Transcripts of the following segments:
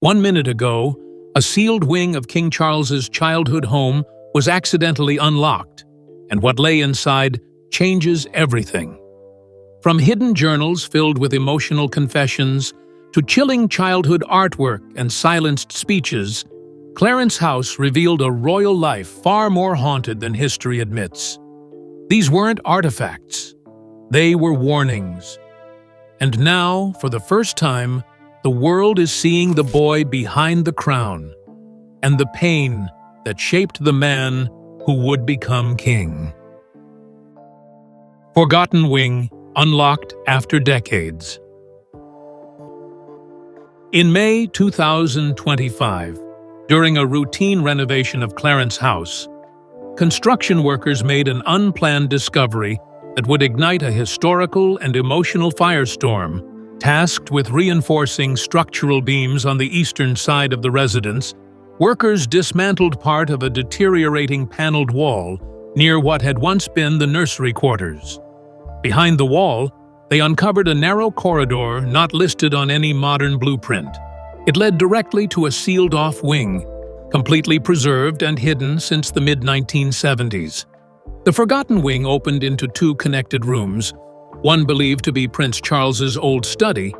1 minute ago, a sealed wing of King Charles's childhood home was accidentally unlocked, and what lay inside changes everything. From hidden journals filled with emotional confessions to chilling childhood artwork and silenced speeches, Clarence House revealed a royal life far more haunted than history admits. These weren't artifacts. They were warnings. And now, for the first time, the world is seeing the boy behind the crown and the pain that shaped the man who would become king. Forgotten Wing, unlocked after decades. In May 2025, during a routine renovation of Clarence House, construction workers made an unplanned discovery that would ignite a historical and emotional firestorm. Tasked with reinforcing structural beams on the eastern side of the residence, workers dismantled part of a deteriorating paneled wall near what had once been the nursery quarters. Behind the wall, they uncovered a narrow corridor not listed on any modern blueprint. It led directly to a sealed-off wing, completely preserved and hidden since the mid-1970s. The Forgotten Wing opened into two connected rooms, one believed to be Prince Charles's old study,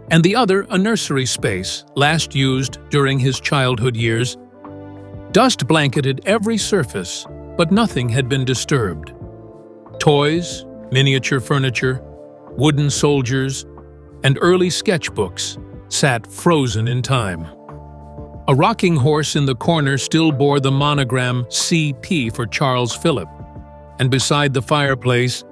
and the other a nursery space last used during his childhood years. Dust blanketed every surface, but nothing had been disturbed. Toys, miniature furniture, wooden soldiers, and early sketchbooks sat frozen in time. A rocking horse in the corner still bore the monogram CP for Charles Philip, and beside the fireplace,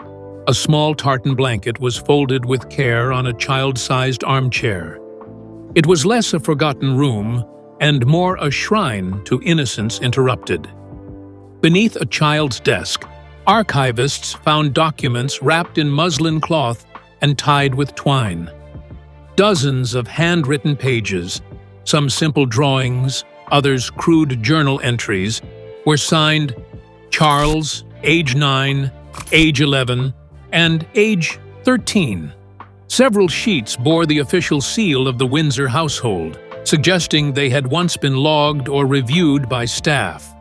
a small tartan blanket was folded with care on a child-sized armchair. It was less a forgotten room and more a shrine to innocence interrupted. Beneath a child's desk, archivists found documents wrapped in muslin cloth and tied with twine. Dozens of handwritten pages, some simple drawings, others crude journal entries, were signed Charles, age 9, age 11, and age 13. Several sheets bore the official seal of the Windsor household, suggesting they had once been logged or reviewed by staff.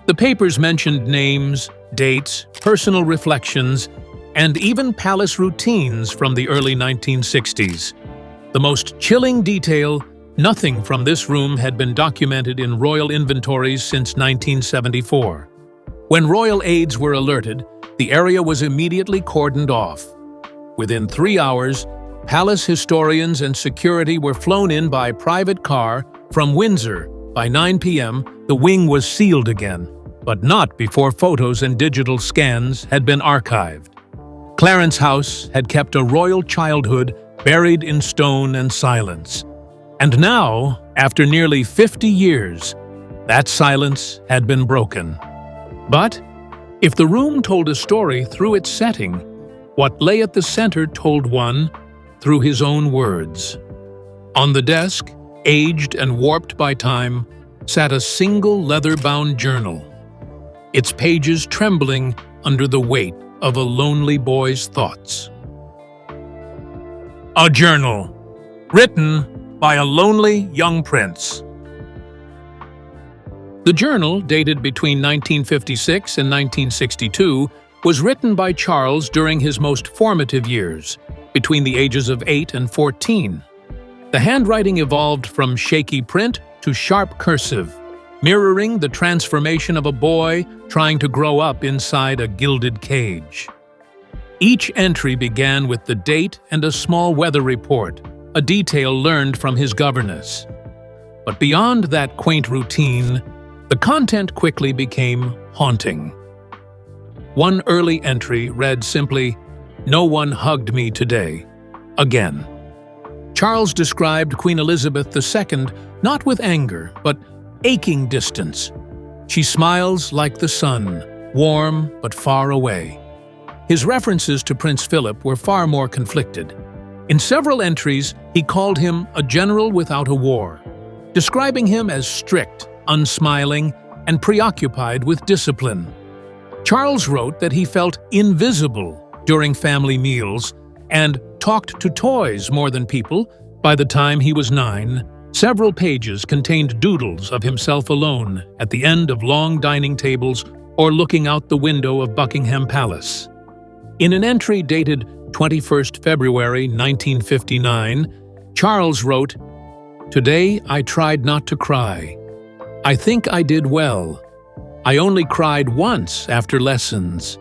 The papers mentioned names, dates, personal reflections, and even palace routines from the early 1960s. The most chilling detail: nothing from this room had been documented in royal inventories since 1974. When royal aides were alerted, the area was immediately cordoned off. Within 3 hours, palace historians and security were flown in by private car from Windsor. By 9 p.m., the wing was sealed again, but not before photos and digital scans had been archived. Clarence House had kept a royal childhood buried in stone and silence. And now, after nearly 50 years, that silence had been broken. But if the room told a story through its setting, what lay at the center told one through his own words. On the desk, aged and warped by time, sat a single leather-bound journal, its pages trembling under the weight of a lonely boy's thoughts. A journal, written by a lonely young prince. The journal, dated between 1956 and 1962, was written by Charles during his most formative years, between the ages of 8 and 14. The handwriting evolved from shaky print to sharp cursive, mirroring the transformation of a boy trying to grow up inside a gilded cage. Each entry began with the date and a small weather report, a detail learned from his governess. But beyond that quaint routine, the content quickly became haunting. One early entry read simply, "No one hugged me today. Again." Charles described Queen Elizabeth II not with anger, but aching distance. She smiles like the sun, warm but far away. His references to Prince Philip were far more conflicted. In several entries, he called him a general without a war, describing him as strict, unsmiling, and preoccupied with discipline. Charles wrote that he felt invisible during family meals and talked to toys more than people by the time he was 9, Several pages contained doodles of himself alone at the end of long dining tables or looking out the window of Buckingham Palace. In an entry dated 21st February 1959, Charles wrote, "Today I tried not to cry. I think I did well. I only cried once after lessons."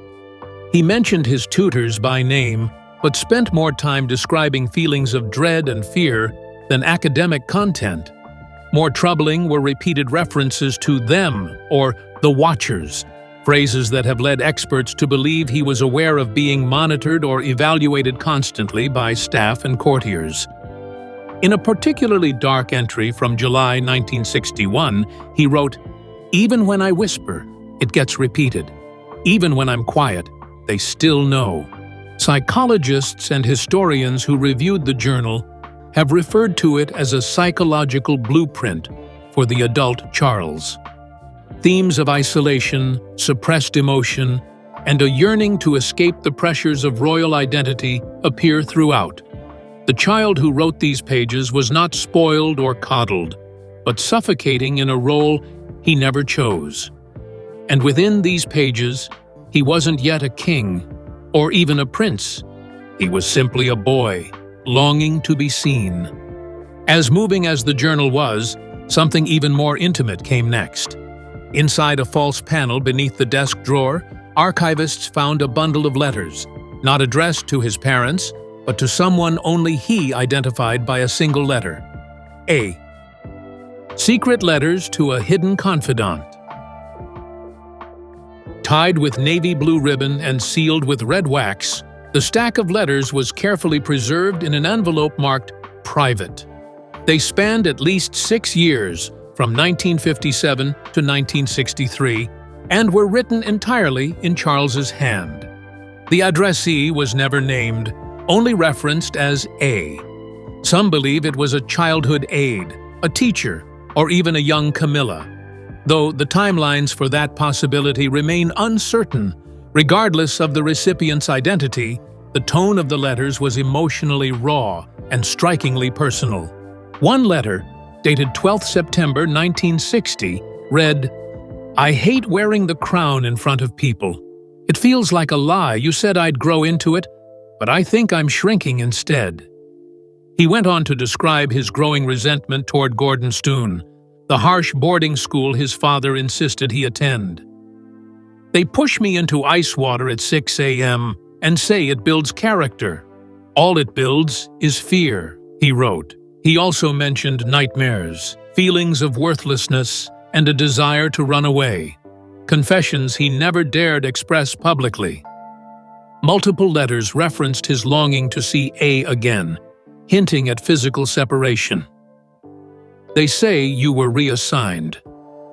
He mentioned his tutors by name, but spent more time describing feelings of dread and fear than academic content. More troubling were repeated references to them or the Watchers, phrases that have led experts to believe he was aware of being monitored or evaluated constantly by staff and courtiers. In a particularly dark entry from July 1961, he wrote, "Even when I whisper, it gets repeated. Even when I'm quiet, they still know." Psychologists and historians who reviewed the journal have referred to it as a psychological blueprint for the adult Charles. Themes of isolation, suppressed emotion, and a yearning to escape the pressures of royal identity appear throughout. The child who wrote these pages was not spoiled or coddled, but suffocating in a role he never chose. And within these pages, he wasn't yet a king, or even a prince. He was simply a boy, longing to be seen. As moving as the journal was, something even more intimate came next. Inside a false panel beneath the desk drawer, archivists found a bundle of letters, not addressed to his parents, but to someone only he identified by a single letter: A. Secret letters to a hidden confidant. Tied with navy blue ribbon and sealed with red wax, the stack of letters was carefully preserved in an envelope marked "Private." They spanned at least 6 years, from 1957 to 1963, and were written entirely in Charles's hand. The addressee was never named, only referenced as A. Some believe it was a childhood aide, a teacher, or even a young Camilla, though the timelines for that possibility remain uncertain. Regardless of the recipient's identity, the tone of the letters was emotionally raw and strikingly personal. One letter, dated 12th September 1960, read, "I hate wearing the crown in front of people. It feels like a lie. You said I'd grow into it, but I think I'm shrinking instead." He went on to describe his growing resentment toward Gordonstoun, the harsh boarding school his father insisted he attend. "They push me into ice water at 6 a.m. and say it builds character. All it builds is fear," he wrote. He also mentioned nightmares, feelings of worthlessness, and a desire to run away, confessions he never dared express publicly. Multiple letters referenced his longing to see A again, hinting at physical separation. "They say you were reassigned.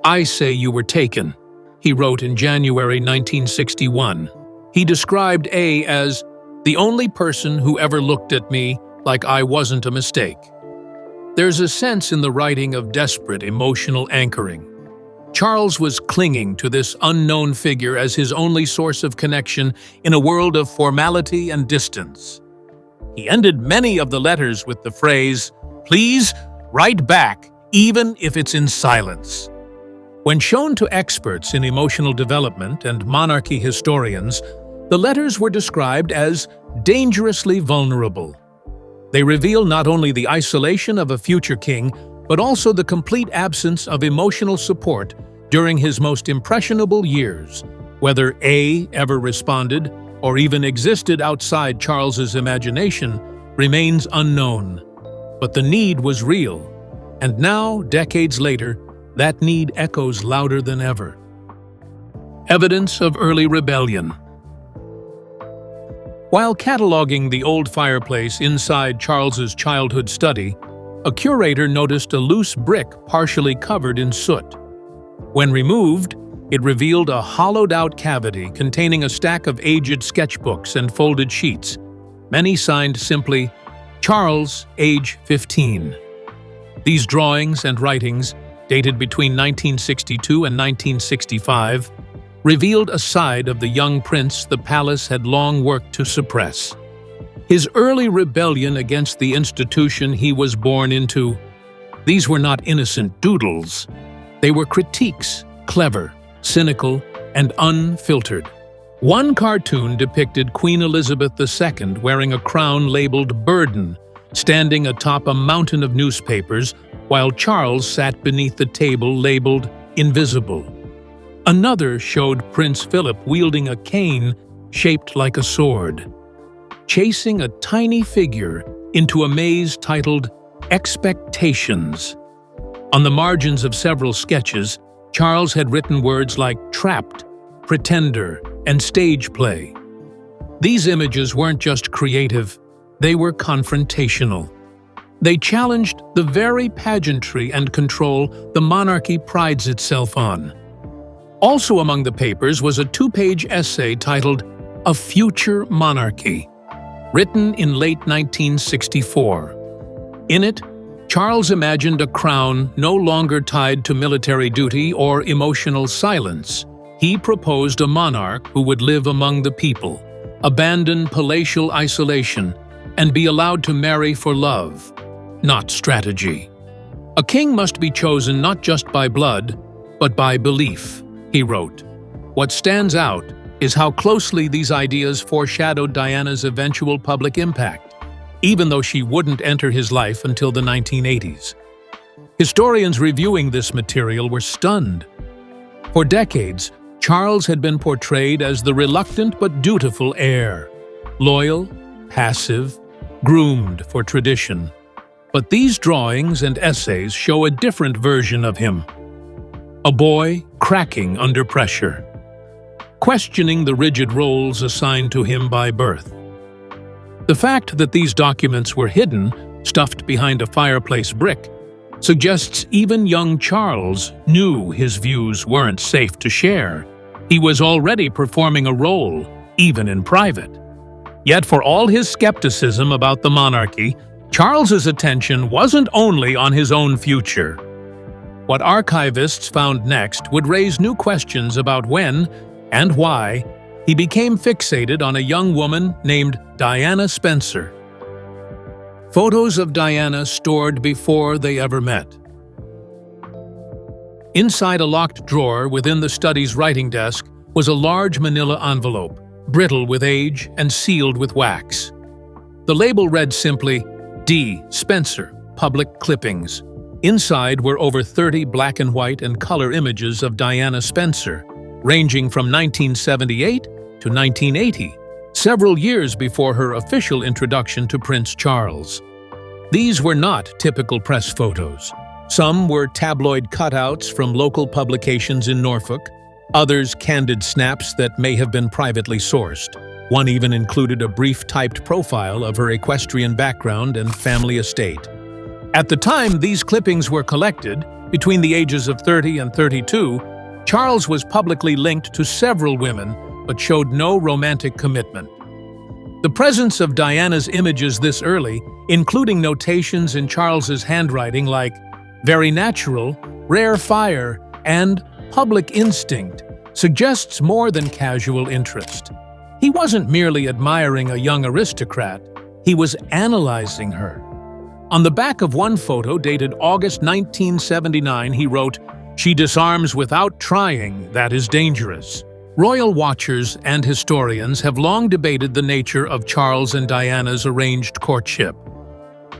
I say you were taken," he wrote in January 1961. He described A as the only person who ever looked at me like I wasn't a mistake. There's a sense in the writing of desperate emotional anchoring. Charles was clinging to this unknown figure as his only source of connection in a world of formality and distance. He ended many of the letters with the phrase, "Please write back, even if it's in silence." When shown to experts in emotional development and monarchy historians, the letters were described as dangerously vulnerable. They reveal not only the isolation of a future king, but also the complete absence of emotional support during his most impressionable years. Whether A ever responded or even existed outside Charles's imagination remains unknown. But the need was real, and now, decades later, that need echoes louder than ever. Evidence of early rebellion. While cataloging the old fireplace inside Charles's childhood study, a curator noticed a loose brick partially covered in soot. When removed, it revealed a hollowed-out cavity containing a stack of aged sketchbooks and folded sheets, many signed simply, "Charles, age 15." These drawings and writings, dated between 1962 and 1965, revealed a side of the young prince the palace had long worked to suppress. His early rebellion against the institution he was born into These were not innocent doodles. They were critiques, clever, cynical, and unfiltered. One cartoon depicted Queen Elizabeth II wearing a crown labeled Burden, standing atop a mountain of newspapers, while Charles sat beneath the table labeled Invisible. Another showed Prince Philip wielding a cane shaped like a sword, chasing a tiny figure into a maze titled Expectations. On the margins of several sketches, Charles had written words like trapped, pretender, and stage play. These images weren't just creative, they were confrontational. They challenged the very pageantry and control the monarchy prides itself on. Also among the papers was a 2-page essay titled A Future Monarchy, written in late 1964. In it, Charles imagined a crown no longer tied to military duty or emotional silence. He proposed a monarch who would live among the people, abandon palatial isolation, and be allowed to marry for love, not strategy. A king must be chosen not just by blood, but by belief, he wrote. What stands out is how closely these ideas foreshadowed Diana's eventual public impact, even though she wouldn't enter his life until the 1980s. Historians reviewing this material were stunned. For decades, Charles had been portrayed as the reluctant but dutiful heir, loyal, passive, groomed for tradition. But these drawings and essays show a different version of him. A boy cracking under pressure, questioning the rigid roles assigned to him by birth. The fact that these documents were hidden, stuffed behind a fireplace brick, suggests even young Charles knew his views weren't safe to share. He was already performing a role, even in private. Yet for all his skepticism about the monarchy, Charles's attention wasn't only on his own future. What archivists found next would raise new questions about when and why he became fixated on a young woman named Diana Spencer. Photos of Diana stored before they ever met. Inside a locked drawer within the study's writing desk was a large manila envelope, brittle with age and sealed with wax. The label read simply, D. Spencer, Public Clippings. Inside were over 30 black and white and color images of Diana Spencer, ranging from 1978 to 1980, several years before her official introduction to Prince Charles. These were not typical press photos. Some were tabloid cutouts from local publications in Norfolk, others candid snaps that may have been privately sourced. One even included a brief typed profile of her equestrian background and family estate. At the time these clippings were collected, between the ages of 30 and 32, Charles was publicly linked to several women but showed no romantic commitment. The presence of Diana's images this early, including notations in Charles's handwriting like very natural, rare fire, and public instinct, suggests more than casual interest. He wasn't merely admiring a young aristocrat, he was analyzing her. On the back of one photo dated August 1979, he wrote, "She disarms without trying, that is dangerous." Royal watchers and historians have long debated the nature of Charles and Diana's arranged courtship.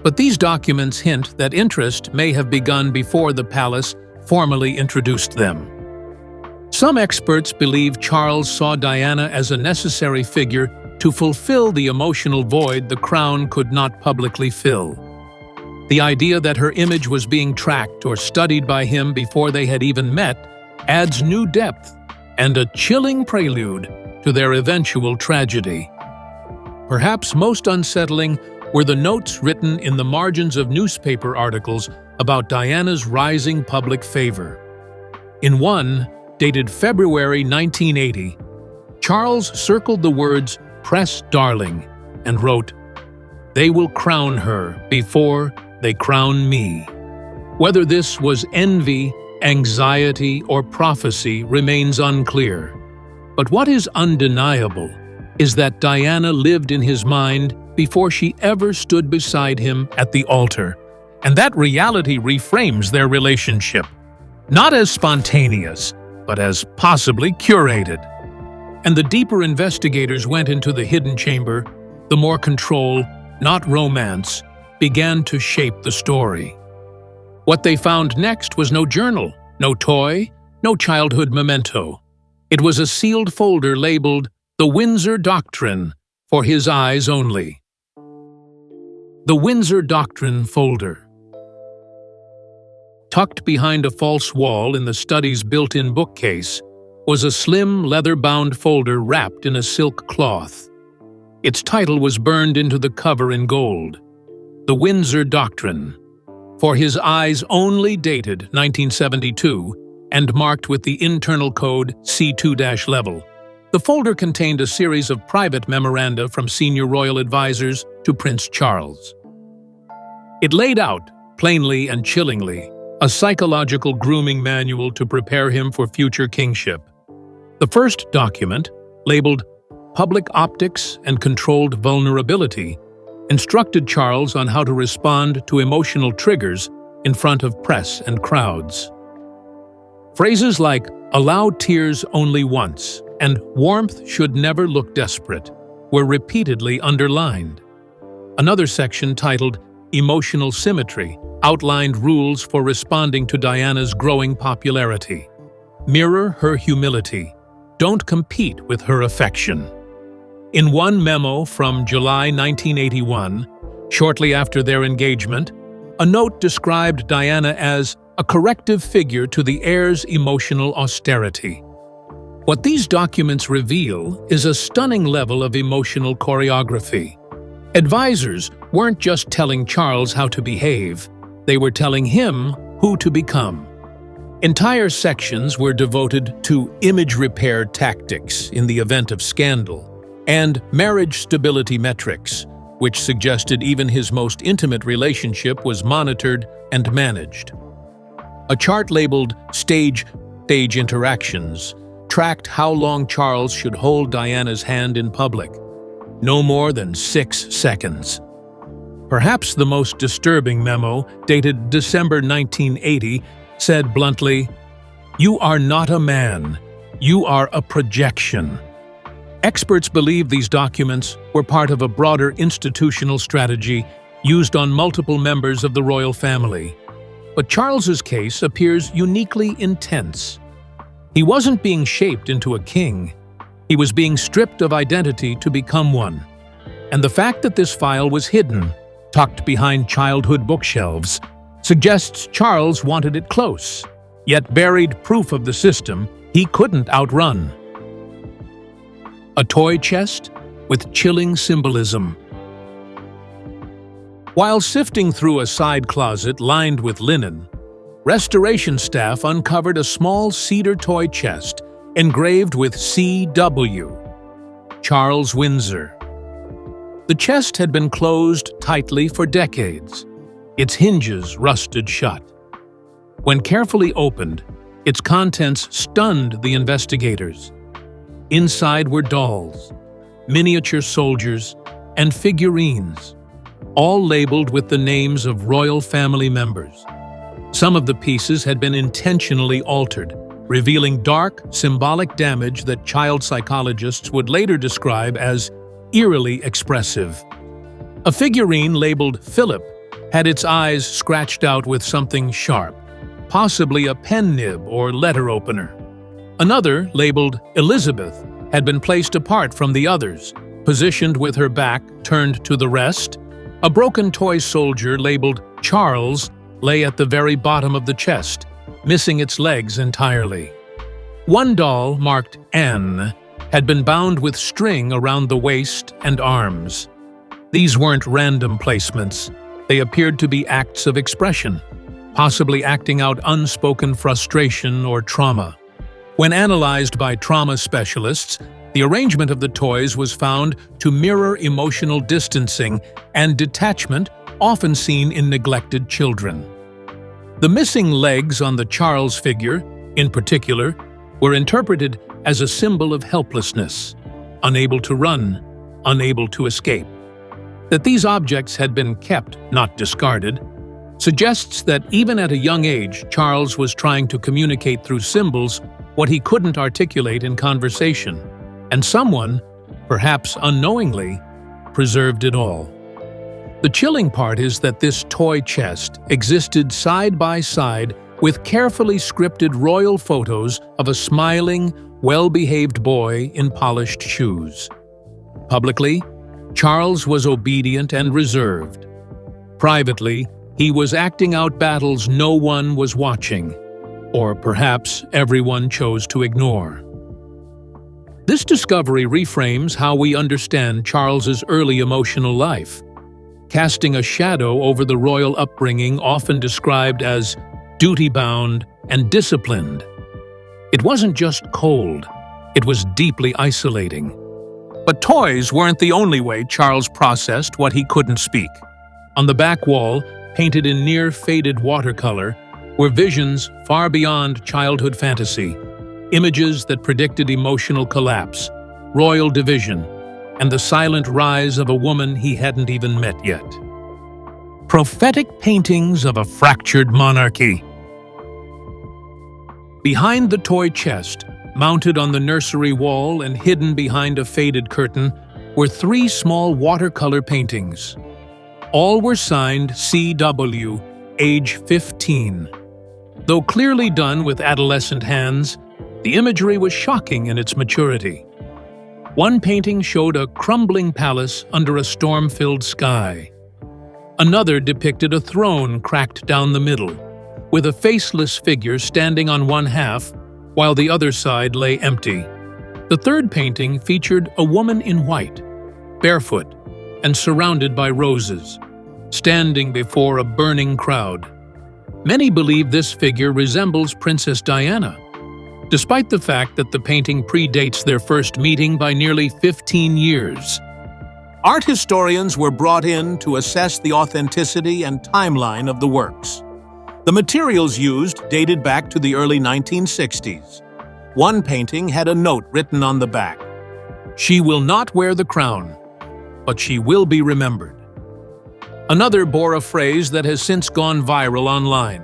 But these documents hint that interest may have begun before the palace formally introduced them. Some experts believe Charles saw Diana as a necessary figure to fulfill the emotional void the crown could not publicly fill. The idea that her image was being tracked or studied by him before they had even met adds new depth and a chilling prelude to their eventual tragedy. Perhaps most unsettling were the notes written in the margins of newspaper articles about Diana's rising public favor. In one, dated February 1980, Charles circled the words "Press Darling" and wrote, "They will crown her before they crown me." Whether this was envy, anxiety, or prophecy remains unclear. But what is undeniable is that Diana lived in his mind before she ever stood beside him at the altar, And that reality reframes their relationship, not as spontaneous, but as possibly curated. And the deeper investigators went into the hidden chamber, the more control, not romance, began to shape the story. What they found next was no journal, no toy, no childhood memento. It was a sealed folder labeled "The Windsor Doctrine, for his eyes only." The Windsor Doctrine folder. Tucked behind a false wall in the study's built-in bookcase was a slim, leather-bound folder wrapped in a silk cloth. Its title was burned into the cover in gold: The Windsor Doctrine, for his eyes only, dated 1972, and marked with the internal code C2-level. The folder contained a series of private memoranda from senior royal advisors to Prince Charles. It laid out, plainly and chillingly, a psychological grooming manual to prepare him for future kingship. The first document, labeled Public Optics and Controlled Vulnerability, instructed Charles on how to respond to emotional triggers in front of press and crowds. Phrases like "allow tears only once" and "warmth should never look desperate" were repeatedly underlined. Another section titled Emotional Symmetry outlined rules for responding to Diana's growing popularity. Mirror her humility. Don't compete with her affection. In one memo from July 1981, shortly after their engagement, a note described Diana as a corrective figure to the heir's emotional austerity. What these documents reveal is a stunning level of emotional choreography. Advisors weren't just telling Charles how to behave, they were telling him who to become. Entire sections were devoted to image repair tactics in the event of scandal, and marriage stability metrics, which suggested even his most intimate relationship was monitored and managed. A chart labeled Stage Interactions tracked how long Charles should hold Diana's hand in public. No more than 6 seconds. Perhaps the most disturbing memo, dated December 1980, said bluntly, "You are not a man. You are a projection." Experts believe these documents were part of a broader institutional strategy used on multiple members of the royal family. But Charles's case appears uniquely intense. He wasn't being shaped into a king. He was being stripped of identity to become one. And the fact that this file was hidden, tucked behind childhood bookshelves, suggests Charles wanted it close, yet buried proof of the system he couldn't outrun. A toy chest with chilling symbolism. While sifting through a side closet lined with linen, restoration staff uncovered a small cedar toy chest engraved with C.W. Charles Windsor. The chest had been closed tightly for decades, its hinges rusted shut. When carefully opened, its contents stunned the investigators. Inside were dolls, miniature soldiers, and figurines, all labeled with the names of royal family members. Some of the pieces had been intentionally altered, revealing dark, symbolic damage that child psychologists would later describe as eerily expressive. A figurine labeled Philip had its eyes scratched out with something sharp, possibly a pen nib or letter opener. Another, labeled Elizabeth, had been placed apart from the others, positioned with her back turned to the rest. A broken toy soldier labeled Charles lay at the very bottom of the chest, missing its legs entirely. One doll, marked Anne, had been bound with string around the waist and arms. These weren't random placements. They appeared to be acts of expression, possibly acting out unspoken frustration or trauma. When analyzed by trauma specialists, the arrangement of the toys was found to mirror emotional distancing and detachment often seen in neglected children. The missing legs on the Charles figure, in particular, were interpreted as a symbol of helplessness, unable to run, unable to escape. That these objects had been kept, not discarded, suggests that even at a young age, Charles was trying to communicate through symbols what he couldn't articulate in conversation, and someone, perhaps unknowingly, preserved it all. The chilling part is that this toy chest existed side by side with carefully scripted royal photos of a smiling, well-behaved boy in polished shoes. Publicly, Charles was obedient and reserved. Privately, he was acting out battles no one was watching, or perhaps everyone chose to ignore. This discovery reframes how we understand Charles's early emotional life, casting a shadow over the royal upbringing often described as duty-bound and disciplined. It wasn't just cold, it was deeply isolating. But toys weren't the only way Charles processed what he couldn't speak. On the back wall, painted in near-faded watercolor, were visions far beyond childhood fantasy, images that predicted emotional collapse, royal division, and the silent rise of a woman he hadn't even met yet. Prophetic paintings of a fractured monarchy. Behind the toy chest, mounted on the nursery wall and hidden behind a faded curtain, were 3 small watercolor paintings. All were signed C.W., age 15. Though clearly done with adolescent hands, the imagery was shocking in its maturity. One painting showed a crumbling palace under a storm-filled sky. Another depicted a throne cracked down the middle, with a faceless figure standing on one half, while the other side lay empty. The third painting featured a woman in white, barefoot, and surrounded by roses, standing before a burning crowd. Many believe this figure resembles Princess Diana, despite the fact that the painting predates their first meeting by nearly 15 years. Art historians were brought in to assess the authenticity and timeline of the works. The materials used dated back to the early 1960s. One painting had a note written on the back: "She will not wear the crown, but she will be remembered." Another bore a phrase that has since gone viral online: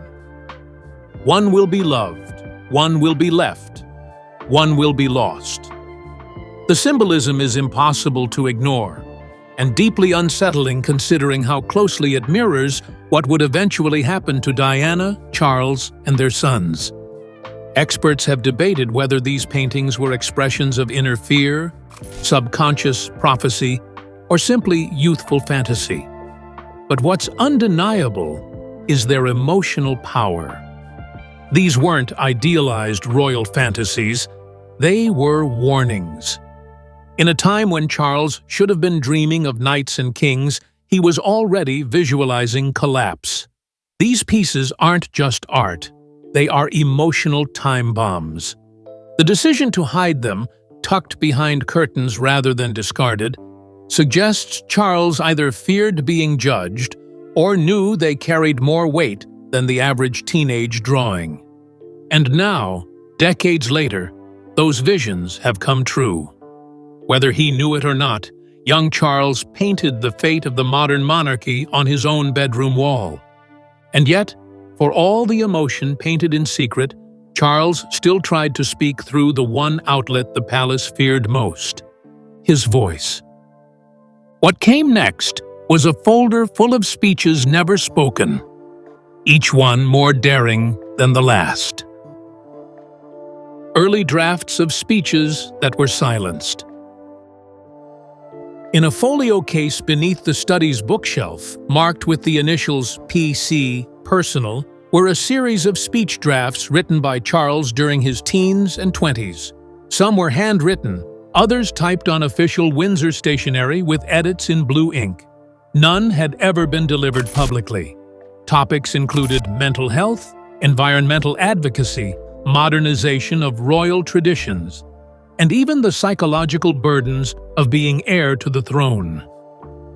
"One will be loved, one will be left, one will be lost." The symbolism is impossible to ignore, and deeply unsettling considering how closely it mirrors what would eventually happen to Diana, Charles, and their sons. Experts have debated whether these paintings were expressions of inner fear, subconscious prophecy, or simply youthful fantasy. But what's undeniable is their emotional power. These weren't idealized royal fantasies, they were warnings. In a time when Charles should have been dreaming of knights and kings, he was already visualizing collapse. These pieces aren't just art, they are emotional time bombs. The decision to hide them, tucked behind curtains rather than discarded, suggests Charles either feared being judged or knew they carried more weight than the average teenage drawing. And now, decades later, those visions have come true. Whether he knew it or not, young Charles painted the fate of the modern monarchy on his own bedroom wall. And yet, for all the emotion painted in secret, Charles still tried to speak through the one outlet the palace feared most: his voice. What came next was a folder full of speeches never spoken, each one more daring than the last. Early drafts of speeches that were silenced. In a folio case beneath the study's bookshelf, marked with the initials PC, personal, were a series of speech drafts written by Charles during his teens and 20s. Some were handwritten, others typed on official Windsor stationery with edits in blue ink. None had ever been delivered publicly. Topics included mental health, environmental advocacy, modernization of royal traditions, and even the psychological burdens of being heir to the throne.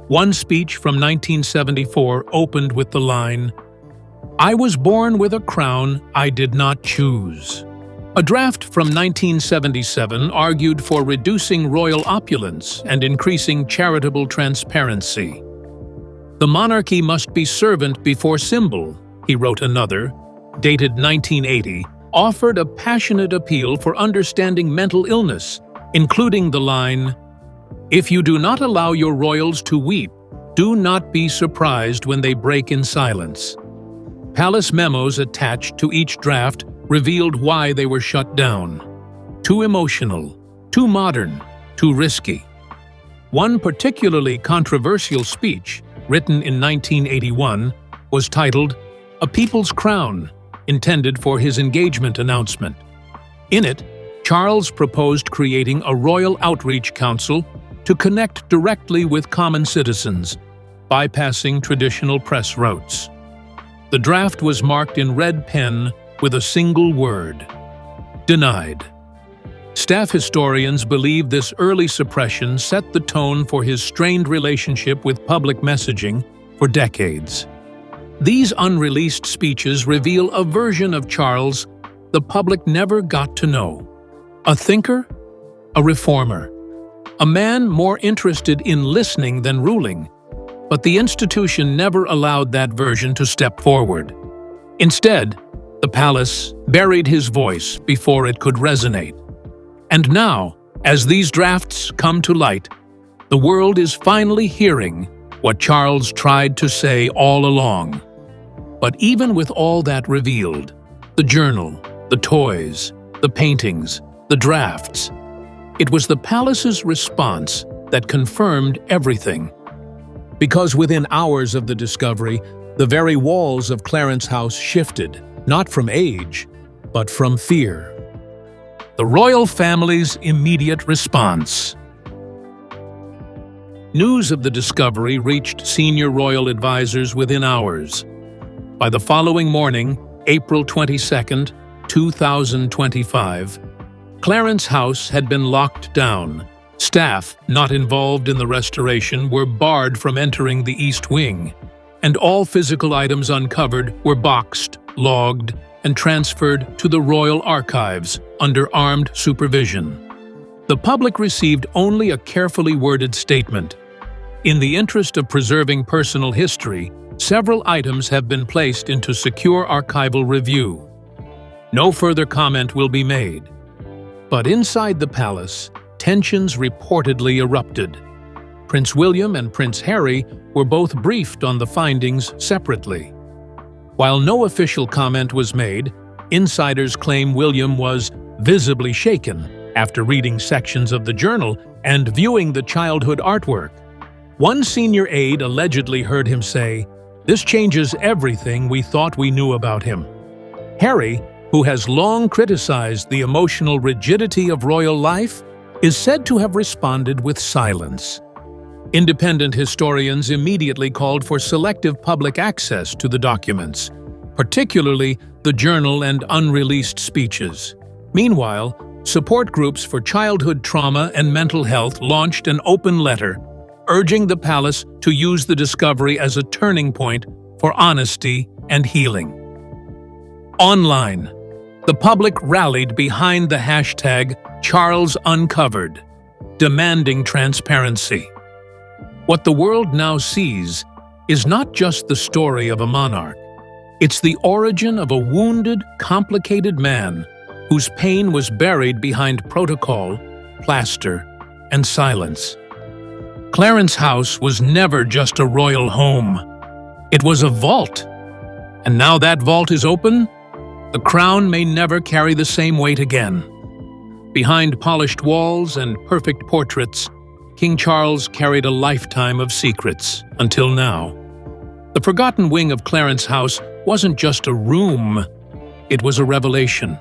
One speech from 1974 opened with the line, "I was born with a crown I did not choose." A draft from 1977 argued for reducing royal opulence and increasing charitable transparency. "The monarchy must be servant before symbol," he wrote another, dated 1980, offered a passionate appeal for understanding mental illness, including the line, "If you do not allow your royals to weep, do not be surprised when they break in silence." Palace memos attached to each draft revealed why they were shut down. Too emotional, too modern, too risky. One particularly controversial speech, written in 1981, was titled "A People's Crown," intended for his engagement announcement. In it, Charles proposed creating a royal outreach council to connect directly with common citizens, bypassing traditional press routes. The draft was marked in red pen with a single word: denied. Staff historians believe this early suppression set the tone for his strained relationship with public messaging for decades. These unreleased speeches reveal a version of Charles the public never got to know. A thinker, a reformer, a man more interested in listening than ruling, but the institution never allowed that version to step forward. Instead, the palace buried his voice before it could resonate. And now, as these drafts come to light, the world is finally hearing what Charles tried to say all along. But even with all that revealed, the journal, the toys, the paintings, the drafts, it was the palace's response that confirmed everything. Because within hours of the discovery, the very walls of Clarence House shifted, not from age, but from fear. The royal family's immediate response. News of the discovery reached senior royal advisors within hours. By the following morning, April 22, 2025, Clarence House had been locked down. Staff not involved in the restoration were barred from entering the East Wing, and all physical items uncovered were boxed, logged, and transferred to the Royal Archives under armed supervision. The public received only a carefully worded statement. In the interest of preserving personal history, several items have been placed into secure archival review. No further comment will be made. But inside the palace, tensions reportedly erupted. Prince William and Prince Harry were both briefed on the findings separately. While no official comment was made, insiders claim William was visibly shaken after reading sections of the journal and viewing the childhood artwork. One senior aide allegedly heard him say, "This changes everything we thought we knew about him." Harry, who has long criticized the emotional rigidity of royal life, is said to have responded with silence. Independent historians immediately called for selective public access to the documents, particularly the journal and unreleased speeches. Meanwhile, support groups for childhood trauma and mental health launched an open letter urging the palace to use the discovery as a turning point for honesty and healing. Online, the public rallied behind the hashtag #CharlesUncovered, demanding transparency. What the world now sees is not just the story of a monarch. It's the origin of a wounded, complicated man whose pain was buried behind protocol, plaster, and silence. Clarence House was never just a royal home. It was a vault. And now that vault is open, the crown may never carry the same weight again. Behind polished walls and perfect portraits, King Charles carried a lifetime of secrets until now. The forgotten wing of Clarence House wasn't just a room, it was a revelation.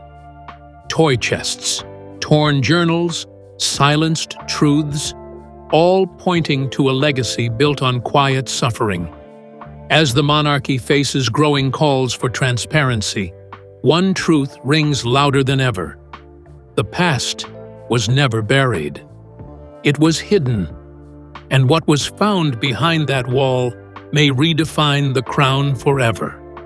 Toy chests, torn journals, silenced truths, all pointing to a legacy built on quiet suffering. As the monarchy faces growing calls for transparency, one truth rings louder than ever. The past was never buried. It was hidden, and what was found behind that wall may redefine the crown forever.